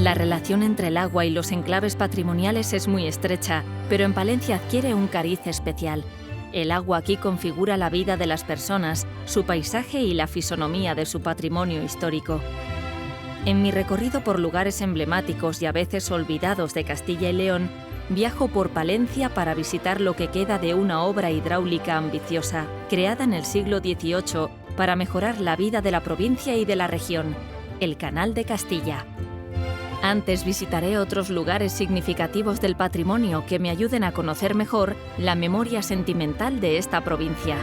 La relación entre el agua y los enclaves patrimoniales es muy estrecha, pero en Palencia adquiere un cariz especial. El agua aquí configura la vida de las personas, su paisaje y la fisonomía de su patrimonio histórico. En mi recorrido por lugares emblemáticos y a veces olvidados de Castilla y León, viajo por Palencia para visitar lo que queda de una obra hidráulica ambiciosa, creada en el siglo XVIII para mejorar la vida de la provincia y de la región, el Canal de Castilla. Antes visitaré otros lugares significativos del patrimonio que me ayuden a conocer mejor la memoria sentimental de esta provincia.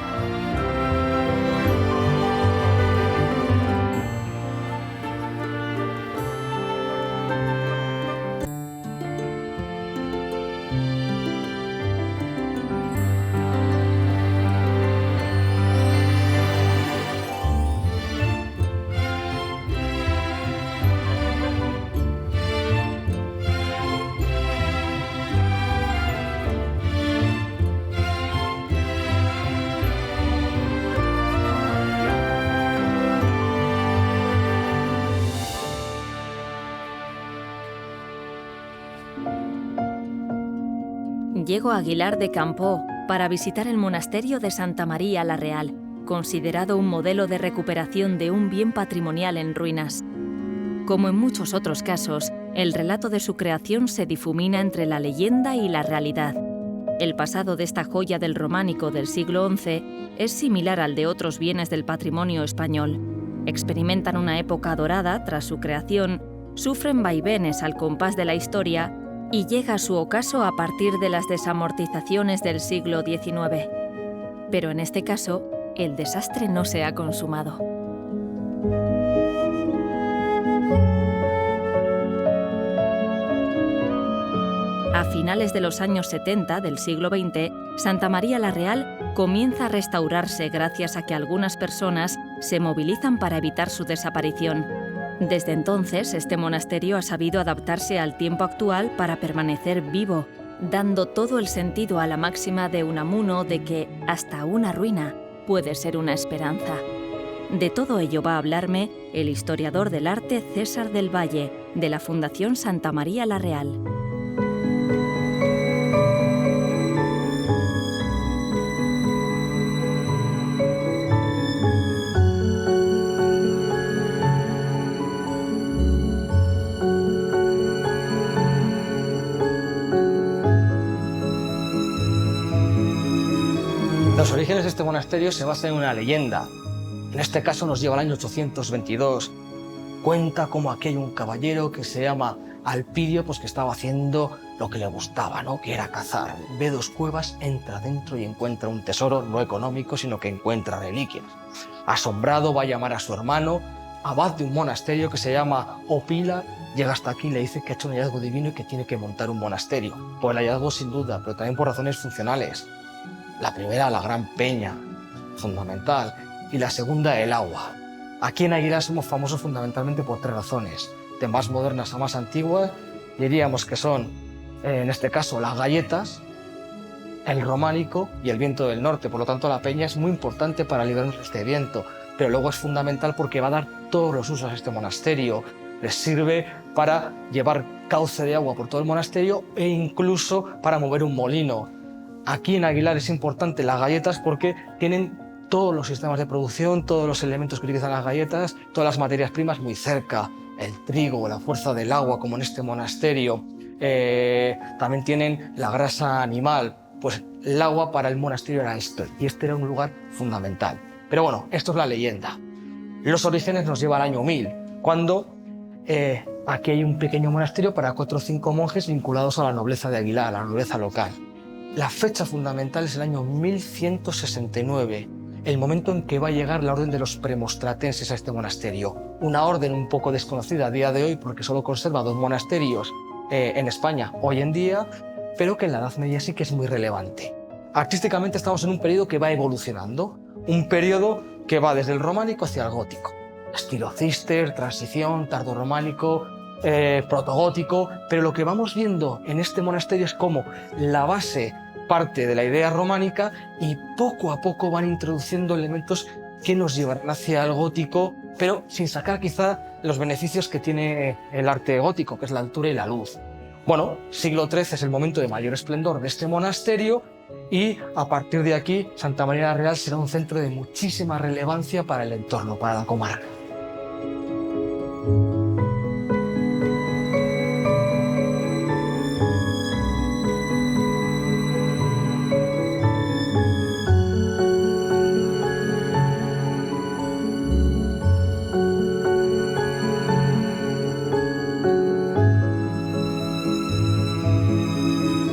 Llego a Aguilar de Campoo para visitar el monasterio de Santa María la Real, considerado un modelo de recuperación de un bien patrimonial en ruinas. Como en muchos otros casos, el relato de su creación se difumina entre la leyenda y la realidad. El pasado de esta joya del románico del siglo XI es similar al de otros bienes del patrimonio español. Experimentan una época dorada tras su creación, sufren vaivenes al compás de la historia y llega su ocaso a partir de las desamortizaciones del siglo XIX. Pero en este caso, el desastre no se ha consumado. A finales de los años 70 del siglo XX, Santa María la Real comienza a restaurarse gracias a que algunas personas se movilizan para evitar su desaparición. Desde entonces, este monasterio ha sabido adaptarse al tiempo actual para permanecer vivo, dando todo el sentido a la máxima de Unamuno de que hasta una ruina puede ser una esperanza. De todo ello va a hablarme el historiador del arte César del Valle, de la Fundación Santa María la Real. Los orígenes de este monasterio se basan en una leyenda. En este caso nos lleva al año 822. Cuenta cómo aquí hay un caballero que se llama Alpidio, pues que estaba haciendo lo que le gustaba, ¿no? Que era cazar. Ve dos cuevas, entra dentro y encuentra un tesoro no económico, sino que encuentra reliquias. Asombrado va a llamar a su hermano, abad de un monasterio que se llama Opila. Llega hasta aquí y le dice que ha hecho un hallazgo divino y que tiene que montar un monasterio. Por el hallazgo sin duda, pero también por razones funcionales. La primera, la gran peña, fundamental, y la segunda, el agua. Aquí en Aguilar somos famosos fundamentalmente por tres razones. De más modernas a más antiguas, diríamos que son, en este caso, las galletas, el románico y el viento del norte. Por lo tanto, la peña es muy importante para librarnos de este viento, pero luego es fundamental porque va a dar todos los usos a este monasterio. Les sirve para llevar cauce de agua por todo el monasterio e incluso para mover un molino. Aquí en Aguilar es importante las galletas porque tienen todos los sistemas de producción, todos los elementos que utilizan las galletas, todas las materias primas muy cerca. El trigo, la fuerza del agua, como en este monasterio. También tienen la grasa animal. Pues el agua para el monasterio era esto, y este era un lugar fundamental. Pero bueno, esto es la leyenda. Los orígenes nos lleva al año 1000, cuando aquí hay un pequeño monasterio para 4 o 5 monjes vinculados a la nobleza de Aguilar, a la nobleza local. La fecha fundamental es el año 1169, el momento en que va a llegar la orden de los premostratenses a este monasterio. Una orden un poco desconocida a día de hoy porque solo conserva 2 monasterios en España hoy en día, pero que en la Edad Media sí que es muy relevante. Artísticamente estamos en un periodo que va evolucionando, un periodo que va desde el románico hacia el gótico. Estilo cister, transición, tardorrománico, protogótico, pero lo que vamos viendo en este monasterio es cómo la base parte de la idea románica y poco a poco van introduciendo elementos que nos llevarán hacia el gótico pero sin sacar quizá los beneficios que tiene el arte gótico, que es la altura y la luz. Bueno, siglo XIII es el momento de mayor esplendor de este monasterio y a partir de aquí Santa María la Real será un centro de muchísima relevancia para el entorno, para la comarca.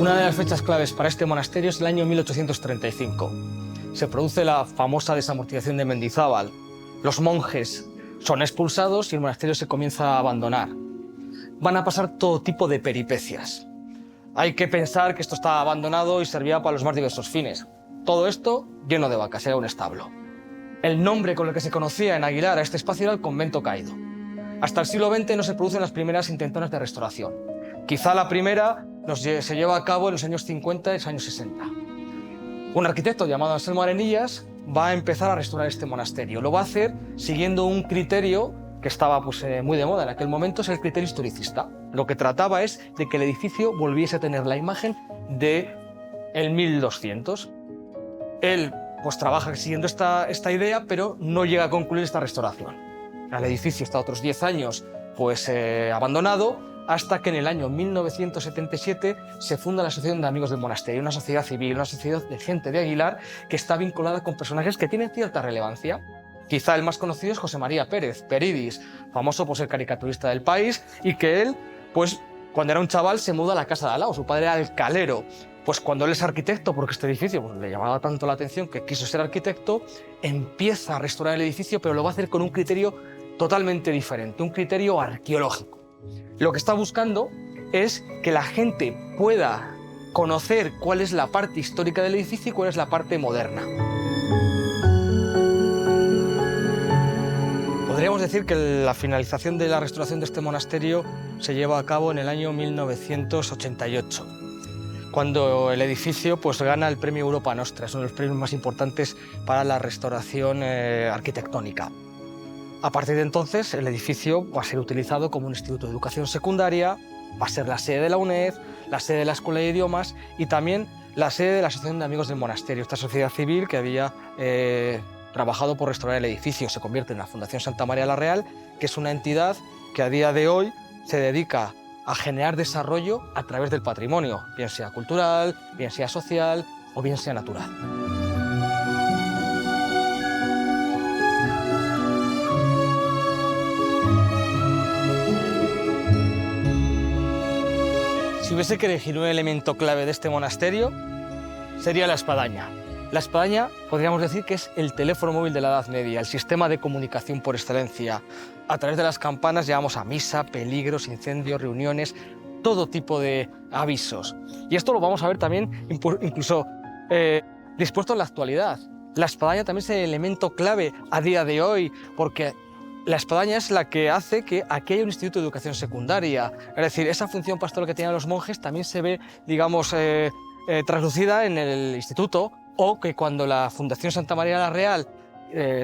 Una de las fechas claves para este monasterio es el año 1835. Se produce la famosa desamortización de Mendizábal. Los monjes son expulsados y el monasterio se comienza a abandonar. Van a pasar todo tipo de peripecias. Hay que pensar que esto estaba abandonado y servía para los más diversos fines. Todo esto lleno de vacas, era un establo. El nombre con el que se conocía en Aguilar a este espacio era el Convento Caído. Hasta el siglo XX no se producen las primeras intentonas de restauración. Quizá la primera se lleva a cabo en los años 50 y los años 60. Un arquitecto llamado Anselmo Arenillas va a empezar a restaurar este monasterio. Lo va a hacer siguiendo un criterio que estaba muy de moda en aquel momento, es el criterio historicista. Lo que trataba es de que el edificio volviese a tener la imagen de el 1200. Él trabaja siguiendo esta idea, pero no llega a concluir esta restauración. El edificio está otros 10 años abandonado, hasta que en el año 1977 se funda la Asociación de Amigos del Monasterio, una sociedad civil, una sociedad de gente de Aguilar que está vinculada con personajes que tienen cierta relevancia. Quizá el más conocido es José María Pérez, Peridis, famoso por ser caricaturista del País, y que él, cuando era un chaval, se muda a la casa de al lado. Su padre era alcalero. Cuando él es arquitecto, porque este edificio le llamaba tanto la atención que quiso ser arquitecto, empieza a restaurar el edificio, pero lo va a hacer con un criterio totalmente diferente, un criterio arqueológico. Lo que está buscando es que la gente pueda conocer cuál es la parte histórica del edificio y cuál es la parte moderna. Podríamos decir que la finalización de la restauración de este monasterio se lleva a cabo en el año 1988, cuando el edificio gana el premio Europa Nostra, es uno de los premios más importantes para la restauración arquitectónica. A partir de entonces, el edificio va a ser utilizado como un instituto de educación secundaria, va a ser la sede de la UNED, la sede de la Escuela de Idiomas y también la sede de la Asociación de Amigos del Monasterio. Esta sociedad civil que había trabajado por restaurar el edificio se convierte en la Fundación Santa María la Real, que es una entidad que a día de hoy se dedica a generar desarrollo a través del patrimonio, bien sea cultural, bien sea social o bien sea natural. Si hubiese que elegir un elemento clave de este monasterio, sería la espadaña. La espadaña podríamos decir que es el teléfono móvil de la Edad Media, el sistema de comunicación por excelencia. A través de las campanas llevamos a misa, peligros, incendios, reuniones, todo tipo de avisos. Y esto lo vamos a ver también incluso dispuesto en la actualidad. La espadaña también es el elemento clave a día de hoy, porque la espadaña es la que hace que aquí haya un instituto de educación secundaria. Es decir, esa función pastoral que tenían los monjes también se ve, traslucida en el instituto, o que cuando la Fundación Santa María la Real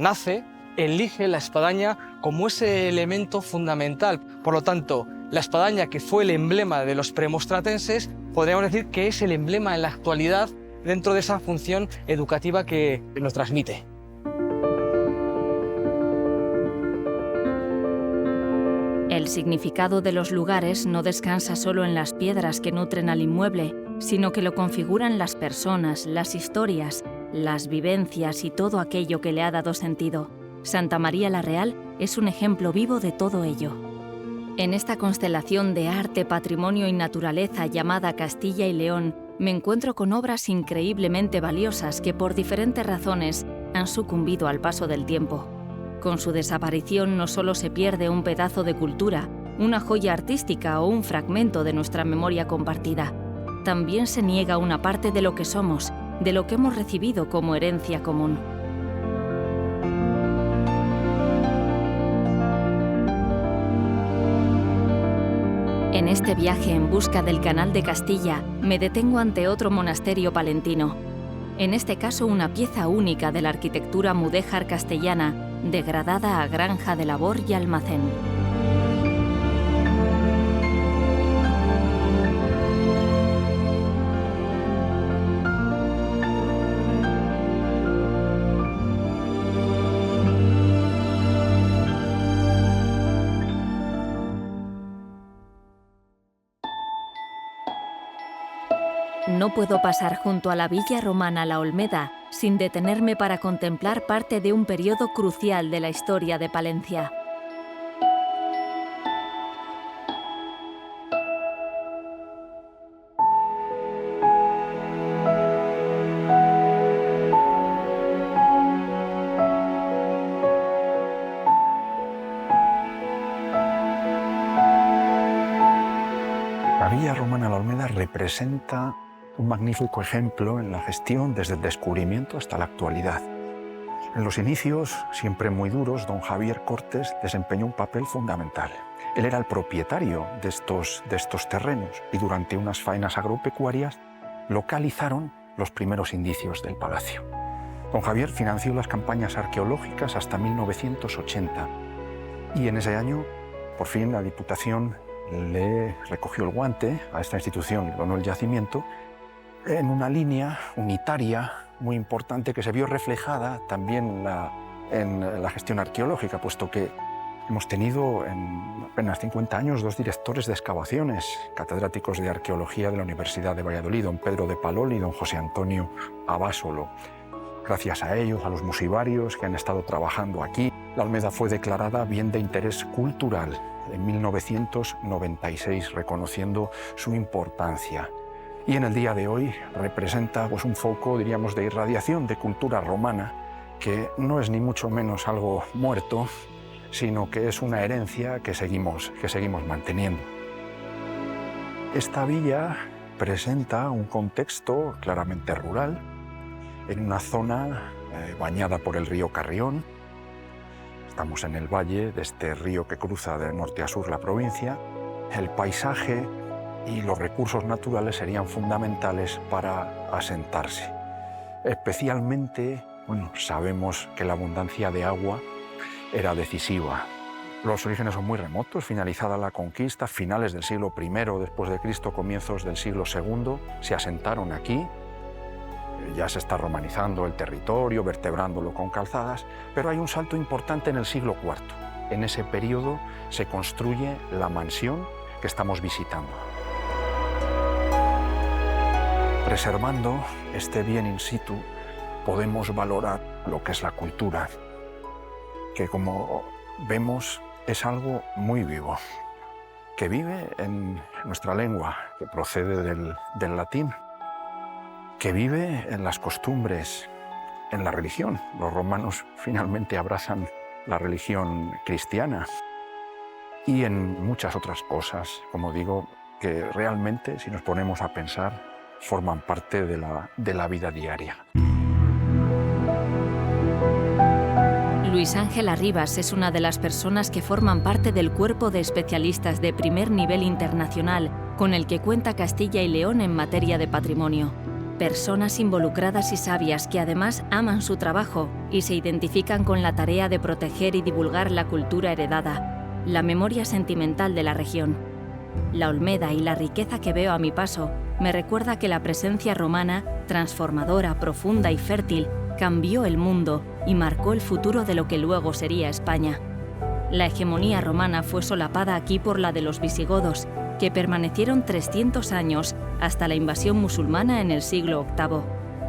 nace, elige la espadaña como ese elemento fundamental. Por lo tanto, la espadaña, que fue el emblema de los premostratenses, podríamos decir que es el emblema en la actualidad dentro de esa función educativa que nos transmite. El significado de los lugares no descansa solo en las piedras que nutren al inmueble, sino que lo configuran las personas, las historias, las vivencias y todo aquello que le ha dado sentido. Santa María la Real es un ejemplo vivo de todo ello. En esta constelación de arte, patrimonio y naturaleza llamada Castilla y León, me encuentro con obras increíblemente valiosas que por diferentes razones han sucumbido al paso del tiempo. Con su desaparición no solo se pierde un pedazo de cultura, una joya artística o un fragmento de nuestra memoria compartida, también se niega una parte de lo que somos, de lo que hemos recibido como herencia común. En este viaje en busca del Canal de Castilla, me detengo ante otro monasterio palentino. En este caso, una pieza única de la arquitectura mudéjar castellana degradada a granja de labor y almacén. No puedo pasar junto a la villa romana La Olmeda sin detenerme para contemplar parte de un periodo crucial de la historia de Palencia. La Villa Romana La Olmeda representa un magnífico ejemplo en la gestión desde el descubrimiento hasta la actualidad. En los inicios, siempre muy duros, don Javier Cortes desempeñó un papel fundamental. Él era el propietario de estos terrenos y durante unas faenas agropecuarias localizaron los primeros indicios del palacio. Don Javier financió las campañas arqueológicas hasta 1980 y en ese año, por fin, la Diputación le recogió el guante a esta institución, le donó el yacimiento, en una línea unitaria muy importante que se vio reflejada también en la gestión arqueológica, puesto que hemos tenido en apenas 50 años 2 directores de excavaciones, catedráticos de arqueología de la Universidad de Valladolid, don Pedro de Palol y don José Antonio Abásolo. Gracias a ellos, a los musivarios que han estado trabajando aquí, la Olmeda fue declarada bien de interés cultural en 1996, reconociendo su importancia. Y en el día de hoy representa un foco, diríamos, de irradiación de cultura romana, que no es ni mucho menos algo muerto, sino que es una herencia que seguimos manteniendo. Esta villa presenta un contexto claramente rural, en una zona bañada por el río Carrión. Estamos en el valle de este río que cruza de norte a sur la provincia. El paisaje y los recursos naturales serían fundamentales para asentarse. Especialmente, sabemos que la abundancia de agua era decisiva. Los orígenes son muy remotos, finalizada la conquista, finales del siglo I después de Cristo, comienzos del siglo II, se asentaron aquí. Ya se está romanizando el territorio, vertebrándolo con calzadas, pero hay un salto importante en el siglo IV. En ese periodo se construye la mansión que estamos visitando. Preservando este bien in situ, podemos valorar lo que es la cultura, que como vemos es algo muy vivo, que vive en nuestra lengua, que procede del latín, que vive en las costumbres, en la religión. Los romanos finalmente abrazan la religión cristiana y en muchas otras cosas, como digo, que realmente, si nos ponemos a pensar, forman parte de la vida diaria. Luis Ángel Arribas es una de las personas que forman parte del cuerpo de especialistas de primer nivel internacional con el que cuenta Castilla y León en materia de patrimonio. Personas involucradas y sabias que además aman su trabajo y se identifican con la tarea de proteger y divulgar la cultura heredada, la memoria sentimental de la región. La Olmeda y la riqueza que veo a mi paso me recuerda que la presencia romana, transformadora, profunda y fértil, cambió el mundo y marcó el futuro de lo que luego sería España. La hegemonía romana fue solapada aquí por la de los visigodos, que permanecieron 300 años hasta la invasión musulmana en el siglo VIII.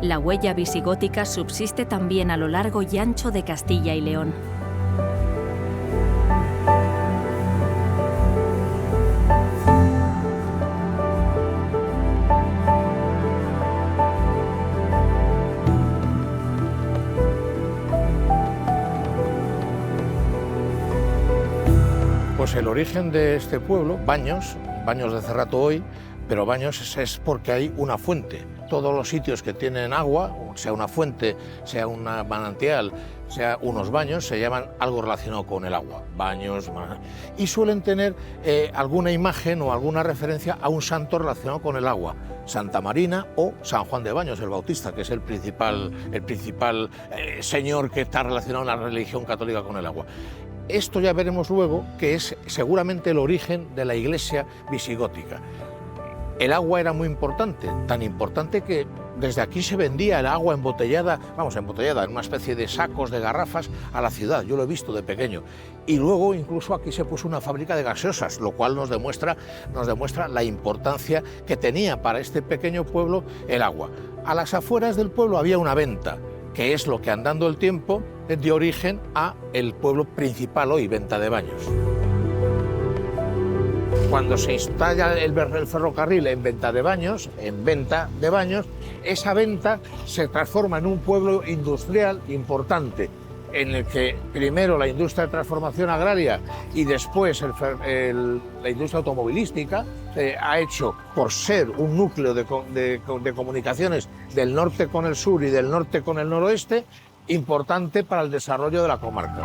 La huella visigótica subsiste también a lo largo y ancho de Castilla y León. Pues el origen de este pueblo, Baños de Cerrato hoy, pero Baños es porque hay una fuente. Todos los sitios que tienen agua, sea una fuente, sea un manantial, sea unos baños, se llaman algo relacionado con el agua, baños, y suelen tener alguna imagen o alguna referencia a un santo relacionado con el agua, Santa Marina o San Juan de Baños, el Bautista, que es el principal señor que está relacionado en la religión católica con el agua. Esto ya veremos luego que es seguramente el origen de la iglesia visigótica. El agua era muy importante, tan importante que desde aquí se vendía el agua embotellada, en una especie de sacos, de garrafas, a la ciudad. Yo lo he visto de pequeño. Y luego incluso aquí se puso una fábrica de gaseosas, lo cual nos demuestra la importancia que tenía para este pequeño pueblo el agua. A las afueras del pueblo había una venta, que es lo que andando el tiempo dio origen a el pueblo principal hoy, Venta de Baños. Cuando se instala el ferrocarril en Venta de Baños, esa venta se transforma en un pueblo industrial importante, en el que primero la industria de transformación agraria y después la industria automovilística ha hecho, por ser un núcleo de comunicaciones del norte con el sur y del norte con el noroeste, importante para el desarrollo de la comarca.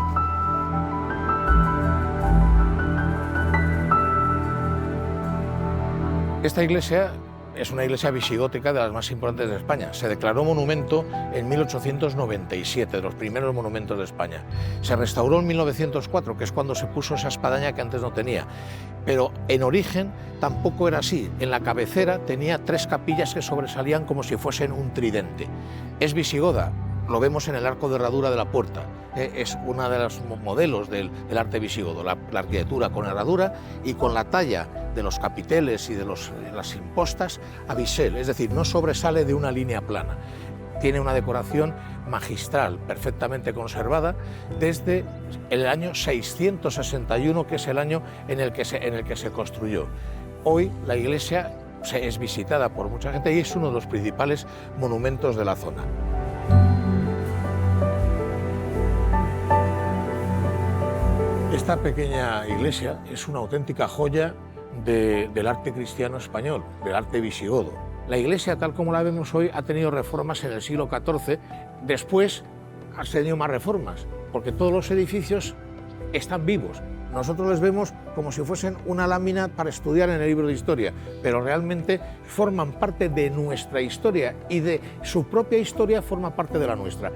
Esta iglesia es una iglesia visigótica de las más importantes de España. Se declaró monumento en 1897, de los primeros monumentos de España. Se restauró en 1904, que es cuando se puso esa espadaña que antes no tenía. Pero en origen tampoco era así. En la cabecera tenía 3 capillas que sobresalían como si fuesen un tridente. Es visigoda. Lo vemos en el arco de herradura de la puerta. Es uno de los modelos del arte visigodo, la arquitectura con herradura y con la talla de los capiteles y de las impostas a bisel, es decir, no sobresale de una línea plana. Tiene una decoración magistral, perfectamente conservada, desde el año 661, que es el año en el que se construyó. Hoy la iglesia es visitada por mucha gente y es uno de los principales monumentos de la zona. Esta pequeña iglesia es una auténtica joya del arte cristiano español, del arte visigodo. La iglesia, tal como la vemos hoy, ha tenido reformas en el siglo XIV. Después ha tenido más reformas, porque todos los edificios están vivos. Nosotros les vemos como si fuesen una lámina para estudiar en el libro de historia, pero realmente forman parte de nuestra historia y de su propia historia forma parte de la nuestra.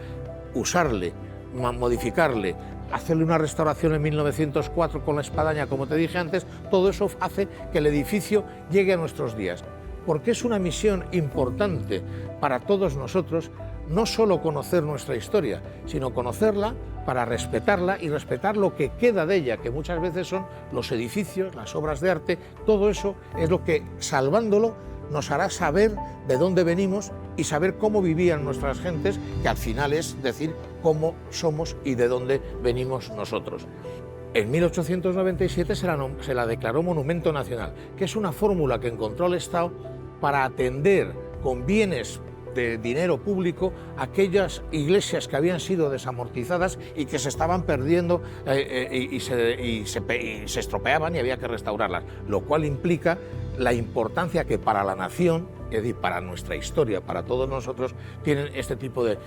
Usarle, modificarle, hacerle una restauración en 1904 con la espadaña, como te dije antes, todo eso hace que el edificio llegue a nuestros días. Porque es una misión importante para todos nosotros, no solo conocer nuestra historia, sino conocerla para respetarla y respetar lo que queda de ella, que muchas veces son los edificios, las obras de arte. Todo eso es lo que, salvándolo, nos hará saber de dónde venimos y saber cómo vivían nuestras gentes, que al final es decir cómo somos y de dónde venimos nosotros. En 1897 se la declaró Monumento Nacional, que es una fórmula que encontró el Estado para atender con bienes de dinero público aquellas iglesias que habían sido desamortizadas y que se estaban perdiendo y se estropeaban y había que restaurarlas, lo cual implica la importancia que para la nación, es decir, para nuestra historia, para todos nosotros, tienen este tipo de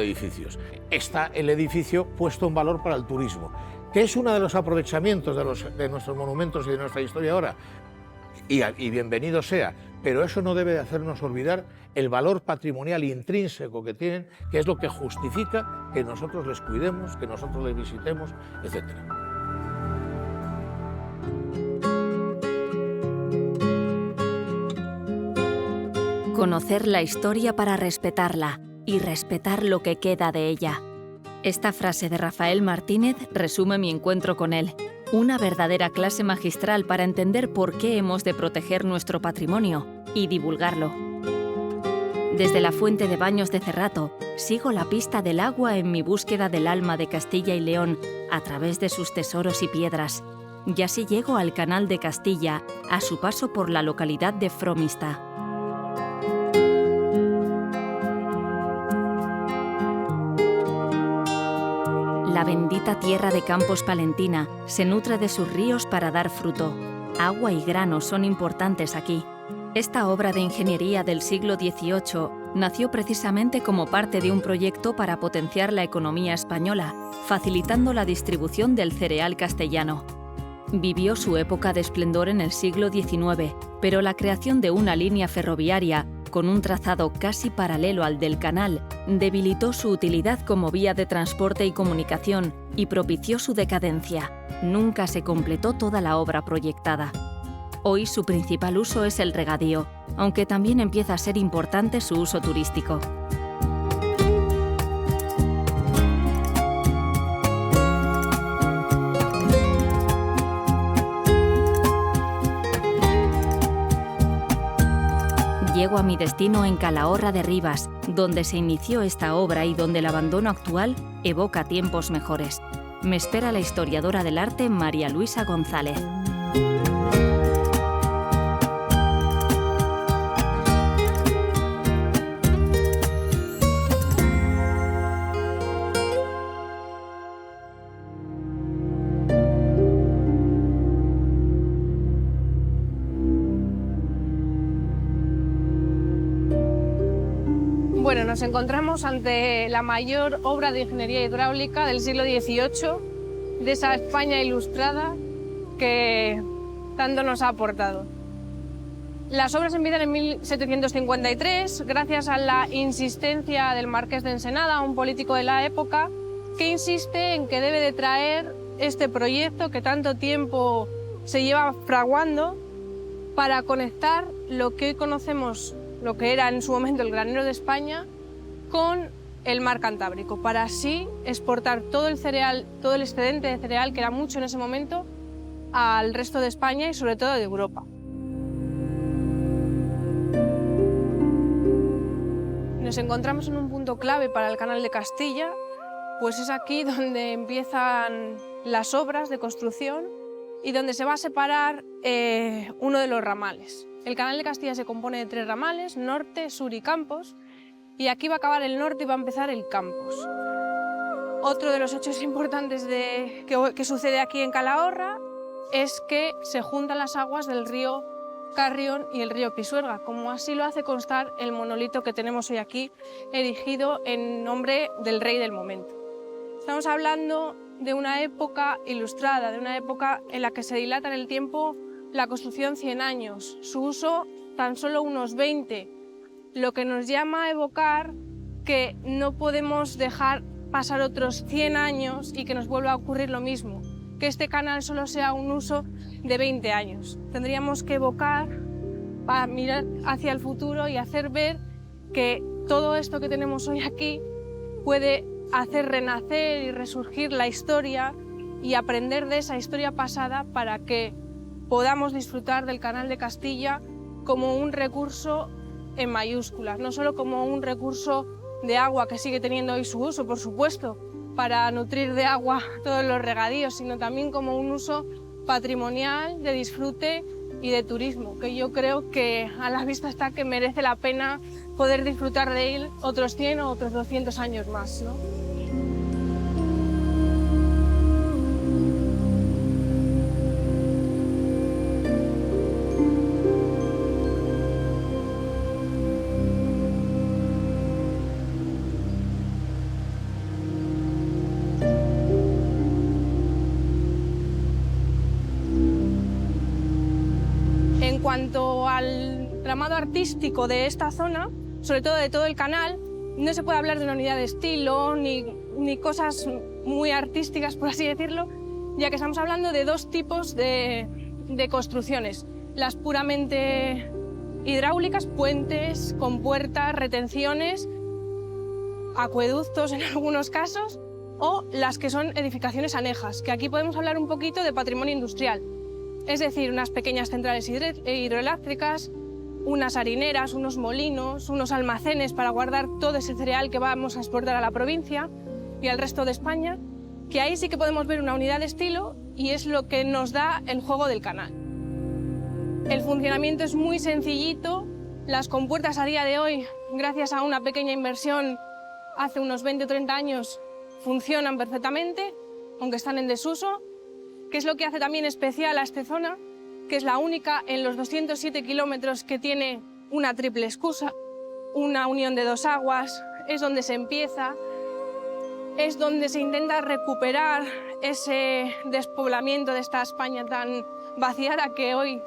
edificios. Está el edificio puesto en valor para el turismo, que es uno de los aprovechamientos de nuestros monumentos y de nuestra historia ahora, y bienvenido sea, pero eso no debe de hacernos olvidar el valor patrimonial intrínseco que tienen, que es lo que justifica que nosotros les cuidemos, que nosotros les visitemos, etc. Conocer la historia para respetarla y respetar lo que queda de ella. Esta frase de Rafael Martínez resume mi encuentro con él. Una verdadera clase magistral para entender por qué hemos de proteger nuestro patrimonio y divulgarlo. Desde la fuente de Baños de Cerrato, sigo la pista del agua en mi búsqueda del alma de Castilla y León a través de sus tesoros y piedras. Y así llego al Canal de Castilla a su paso por la localidad de Fromista. La bendita tierra de Campos Palentina se nutre de sus ríos para dar fruto. Agua y grano son importantes aquí. Esta obra de ingeniería del siglo XVIII nació precisamente como parte de un proyecto para potenciar la economía española, facilitando la distribución del cereal castellano. Vivió su época de esplendor en el siglo XIX, pero la creación de una línea ferroviaria, con un trazado casi paralelo al del canal, debilitó su utilidad como vía de transporte y comunicación y propició su decadencia. Nunca se completó toda la obra proyectada. Hoy su principal uso es el regadío, aunque también empieza a ser importante su uso turístico. Llego a mi destino en Calahorra de Rivas, donde se inició esta obra y donde el abandono actual evoca tiempos mejores. Me espera la historiadora del arte María Luisa González. Bueno, nos encontramos ante la mayor obra de ingeniería hidráulica del siglo XVIII, de esa España ilustrada que tanto nos ha aportado. Las obras empiezan en 1753, gracias a la insistencia del marqués de Ensenada, un político de la época, que insiste en que debe de traer este proyecto que tanto tiempo se lleva fraguando para conectar lo que hoy conocemos, lo que era en su momento el granero de España, con el mar Cantábrico, para así exportar todo el cereal, todo el excedente de cereal, que era mucho en ese momento, al resto de España y sobre todo de Europa. Nos encontramos en un punto clave para el Canal de Castilla, pues es aquí donde empiezan las obras de construcción y donde se va a separar uno de los ramales. El Canal de Castilla se compone de 3 ramales, norte, sur y campos, y aquí va a acabar el norte y va a empezar el campos. Otro de los hechos importantes que sucede aquí en Calahorra es que se juntan las aguas del río Carrión y el río Pisuerga, como así lo hace constar el monolito que tenemos hoy aquí, erigido en nombre del rey del momento. Estamos hablando de una época ilustrada, de una época en la que se dilata en el tiempo la construcción 100 años, su uso tan solo unos 20, lo que nos llama a evocar que no podemos dejar pasar otros 100 años y que nos vuelva a ocurrir lo mismo, que este canal solo sea un uso de 20 años. Tendríamos que evocar para mirar hacia el futuro y hacer ver que todo esto que tenemos hoy aquí puede hacer renacer y resurgir la historia y aprender de esa historia pasada para que podamos disfrutar del Canal de Castilla como un recurso en mayúsculas, no solo como un recurso de agua que sigue teniendo hoy su uso, por supuesto, para nutrir de agua todos los regadíos, sino también como un uso patrimonial, de disfrute y de turismo, que yo creo que a la vista está que merece la pena poder disfrutar de él otros 100 o otros 200 años más, ¿no? En cuanto al tramado artístico de esta zona, sobre todo de todo el canal, no se puede hablar de una unidad de estilo ni cosas muy artísticas, por así decirlo, ya que estamos hablando de 2 tipos de construcciones. Las puramente hidráulicas, puentes, compuertas, retenciones, acueductos en algunos casos, o las que son edificaciones anejas, que aquí podemos hablar un poquito de patrimonio industrial. Es decir, unas pequeñas centrales hidroeléctricas, unas harineras, unos molinos, unos almacenes para guardar todo ese cereal que vamos a exportar a la provincia y al resto de España, que ahí sí que podemos ver una unidad de estilo y es lo que nos da el juego del canal. El funcionamiento es muy sencillito, las compuertas a día de hoy, gracias a una pequeña inversión hace unos 20 o 30 años, funcionan perfectamente, aunque están en desuso. ¿Qué es lo que hace también especial a esta zona? que es la única en los 207 kilómetros que tiene una triple escusa, una unión de dos aguas, es donde se empieza, es donde se intenta recuperar ese despoblamiento de esta España tan vaciada que hoy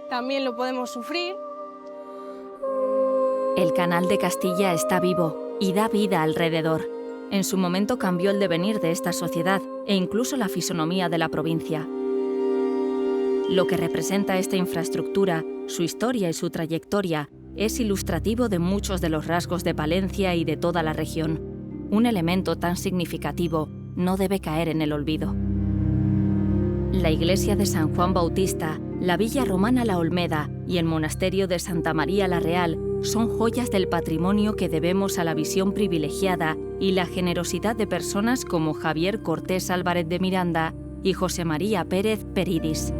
también lo podemos sufrir. El Canal de Castilla está vivo y da vida alrededor. En su momento cambió el devenir de esta sociedad e incluso la fisonomía de la provincia. Lo que representa esta infraestructura, su historia y su trayectoria, es ilustrativo de muchos de los rasgos de Palencia y de toda la región. Un elemento tan significativo no debe caer en el olvido. La iglesia de San Juan Bautista, la villa romana La Olmeda y el monasterio de Santa María la Real son joyas del patrimonio que debemos a la visión privilegiada y la generosidad de personas como Javier Cortés Álvarez de Miranda y José María Pérez Peridis.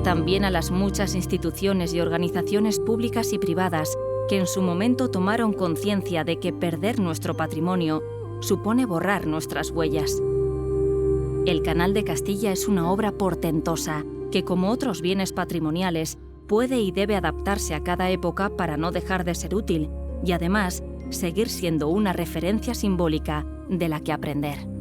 También a las muchas instituciones y organizaciones públicas y privadas que en su momento tomaron conciencia de que perder nuestro patrimonio supone borrar nuestras huellas. El Canal de Castilla es una obra portentosa que, como otros bienes patrimoniales, puede y debe adaptarse a cada época para no dejar de ser útil y, además, seguir siendo una referencia simbólica de la que aprender.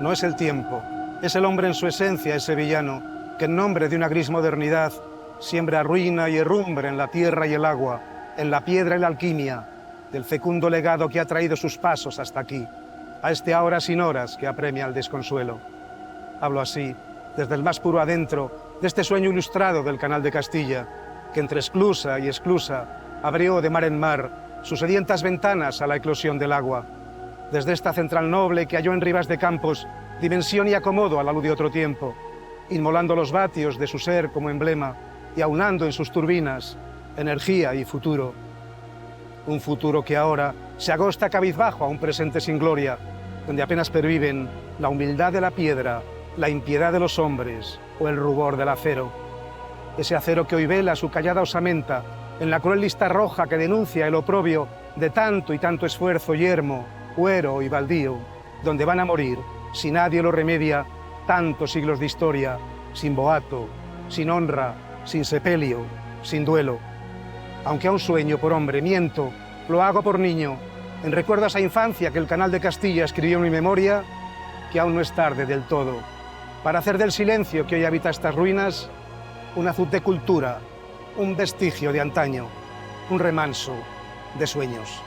No es el tiempo, es el hombre en su esencia, ese villano, que en nombre de una gris modernidad siembra ruina y herrumbre en la tierra y el agua, en la piedra y la alquimia, del fecundo legado que ha traído sus pasos hasta aquí, a este ahora sin horas que apremia al desconsuelo. Hablo así, desde el más puro adentro, de este sueño ilustrado del Canal de Castilla, que entre esclusa y esclusa abrió de mar en mar sus sedientas ventanas a la eclosión del agua. Desde esta central noble que halló en Ribas de Campos dimensión y acomodo a la luz de otro tiempo, inmolando los vatios de su ser como emblema y aunando en sus turbinas energía y futuro. Un futuro que ahora se agosta cabizbajo a un presente sin gloria, donde apenas perviven la humildad de la piedra, la impiedad de los hombres o el rubor del acero. Ese acero que hoy vela su callada osamenta en la cruel lista roja que denuncia el oprobio de tanto y tanto esfuerzo yermo, huero y baldío, donde van a morir, si nadie lo remedia, tantos siglos de historia, sin boato, sin honra, sin sepelio, sin duelo. Aunque a un sueño por hombre miento, lo hago por niño, en recuerdo a esa infancia que el Canal de Castilla escribió en mi memoria, que aún no es tarde del todo, para hacer del silencio que hoy habita estas ruinas un azul de cultura, un vestigio de antaño, un remanso de sueños.